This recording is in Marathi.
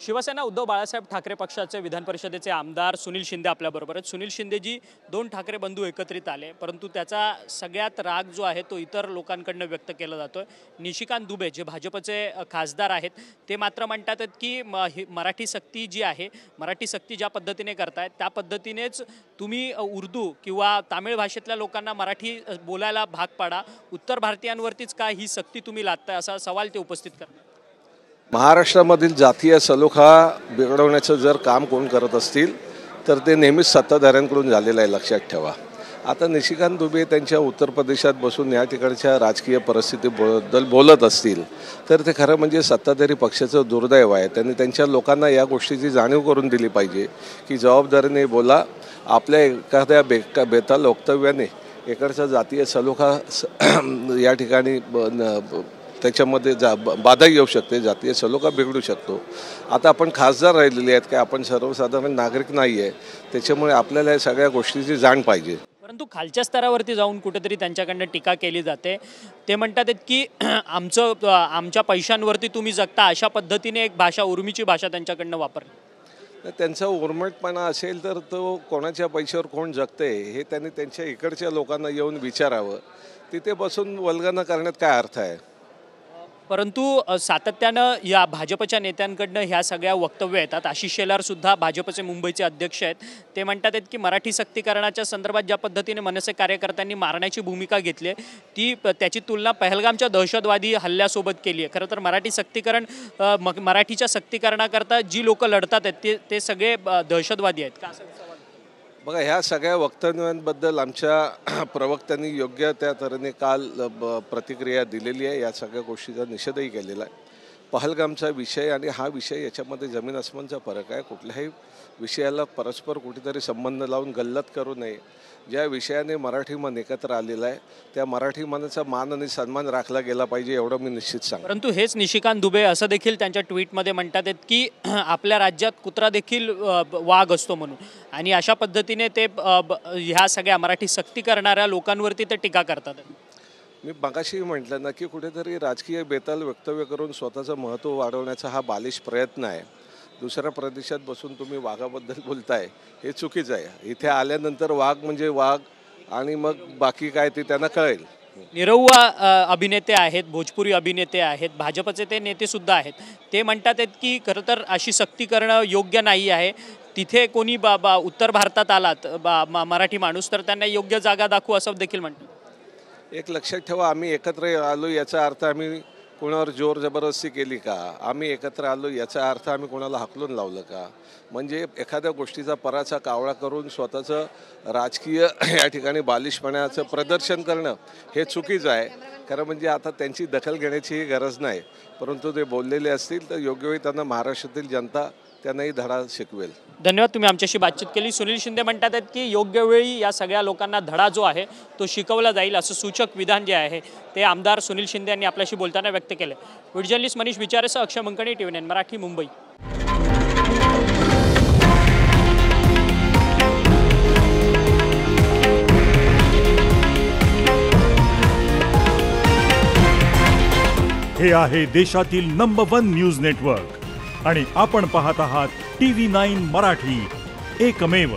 शिवसेना उद्धव बाळासाहेब ठाकरे पक्षाचे विधान परिषदेचे आमदार सुनील शिंदे आपल्याबरोबर आहेत। सुनील शिंदेजी दोन ठाकरे बंधू एकत्रित आले, परंतु त्याचा सगळ्यात राग जो आहे तो इतर लोकांकडून व्यक्त केला जातोय। निशिकांत दुबे जे भाजपचे खासदार आहेत ते मात्र म्हणतात की मराठी सक्ती जी आहे, मराठी सक्ती ज्या पद्धतीने करतायत त्या पद्धतीनेच तुम्ही उर्दू किंवा तामिळ भाषेतल्या लोकांना मराठी बोलायला भाग पाडा, उत्तर भारतीयांवरतीच का ही सक्ती तुम्ही लादताय असा सवाल ते उपस्थित करतात। महाराष्ट्रामधील जातीय सलोखा बिघडवण्याचं जर काम कोण करत असतील तर ते नेहमीच सत्ताधाऱ्यांकडून झालेलं आहे, लक्षात ठेवा। आता निशिकांत दुबे त्यांच्या उत्तर प्रदेशात बसून या ठिकाणच्या राजकीय परिस्थितीबद्दल बोलत असतील तर ते खरं म्हणजे सत्ताधारी पक्षाचं दुर्दैव आहे। त्यांनी त्यांच्या लोकांना या गोष्टीची जाणीव करून दिली पाहिजे की जबाबदारीने बोला। आपल्या एखाद्या बेताल वक्तव्याने इकडचा जातीय सलोखा या ठिकाणी त्याच्यामध्ये बाधा येऊ शकते, जातीय सलोखा बिघडू शकतो। आता आपण खासदार राहिलेले आहेत की आपण सर्वसाधारण नागरिक नाही आहे, त्याच्यामुळे आपल्याला या सगळ्या गोष्टीची जाण पाहिजे। परंतु खालच्या स्तरावरती जाऊन कुठेतरी त्यांच्याकडनं टीका केली जाते। ते म्हणतात की आमच्या पैशांवरती तुम्ही जगता अशा पद्धतीने एक भाषा, उर्मीची भाषा त्यांच्याकडनं वापरली। त्यांचा उर्मटपणा असेल तर तो कोणाच्या पैशावर कोण जगते हे त्यांनी त्यांच्या इकडच्या लोकांना येऊन विचारावं। तिथे बसून वल्गना करण्यात काय अर्थ आहे? परंतु सातत्यानं या भाजपच्या नेत्यांकडनं ह्या सगळ्या वक्तव्य येतात। आशिष शेलार सुद्धा भाजपचे मुंबईचे अध्यक्ष आहेत। ते म्हणतात की मराठी सक्तीकरणाच्या संदर्भात ज्या पद्धतीने मनसे कार्यकर्त्यांनी मारण्याची भूमिका घेतली आहे ती त्याची तुलना पहलगामच्या दहशतवादी हल्ल्यासोबत केली आहे। खरं तर मराठी सक्तीकरण मराठीच्या सक्तीकरणाकरता जी लोक लढतात आहेत ते सगळे दहशतवादी आहेत का असं? बघा, ह्या सगळ्या वक्तव्यांबद्दल आमच्या प्रवक्त्यांनी योग्य त्या तऱ्हेने काल प्रतिक्रिया दिलेली आहे। या सगळ्या गोष्टीचा निषेधही केलेला आहे। पहलगामचा विषय आणि हा विषय याच्यामध्ये जमीन आसमानचा फरक आहे। कुठल्याही विषयाला परस्पर कुठेतरी संबंध लावून गल्लत करू नये। ज्या विषयाने मराठी मन एकत्र आलेला आहे त्या मराठी मनाचा मान आणि सन्मान राखला गेला पाहिजे, एवढं मी निश्चित सांगतो। परंतु हेच निशिकांत दुबे असं देखील त्यांच्या ट्विटमध्ये म्हणतात की आपल्या राज्यात कुत्रा देखील वाघ असतो म्हणून, आणि अशा पद्धतीने ते ह्या सगळ्या मराठी सक्ती करणाऱ्या लोकांवरती ते टीका करतात। मी मगाशी म्हटलं ना की कुठेतरी राजकीय बेताल वक्तव्य करून स्वतःचं महत्त्व वाढवण्याचा हा बालिश प्रयत्न आहे। दुसऱ्या प्रदेशात बसून तुम्ही वाघाबद्दल बोलताय हे चुकीचं आहे। इथे आल्यानंतर वाघ म्हणजे वाघ आणि मग बाकी काय ते त्यांना कळेल। निरहुआ अभिनेते आहेत, भोजपुरी अभिनेते आहेत, भाजपचे ते नेते सुद्धा आहेत। ते म्हणतात की खरं तर अशी सक्ती करणं योग्य नाही आहे। तिथे कोणी उत्तर भारतात आलात मराठी माणूस तर त्यांना योग्य जागा दाखवू असं देखील म्हणतात। एक लक्षात ठेवा, आम्ही एकत्र आलो याचा अर्थ आम्ही कोणावर जोर जबरदस्ती केली का? आम्ही एकत्र आलो याचा अर्थ आम्ही कोणाला हाकलून लावलं का? म्हणजे एखाद्या गोष्टीचा पराचा कावळा करून स्वतःचं राजकीय या ठिकाणी बालिशपणाचं प्रदर्शन करणं हे चुकीचं आहे। खरं म्हणजे आता त्यांची दखल घेण्याचीही गरज नाही, परंतु ते बोललेले असतील तर योग्य वेळी त्यांना महाराष्ट्रातील जनता त्यांनाही धडा शिकवेल। धन्यवाद, तुम्ही आमच्याशी बातचीत केली। सुनील शिंदे म्हणतात की योग्य वेळी या सगळ्या लोकांना धडा जो आहे तो शिकवला जाईल असं सूचक विधान जे आहे ते आमदार सुनील शिंदे यांनी आपल्याशी बोलताना व्यक्त केलं। व्हिडिओ जर्नलिस्ट मनीष विचारेसह अक्षय मंकणी, TV9 मराठी, मुंबई। हे आहे देशातील नंबर 1 न्यूज नेटवर्क आणि आपण पाहत आहात TV9 मराठी, एकमेव।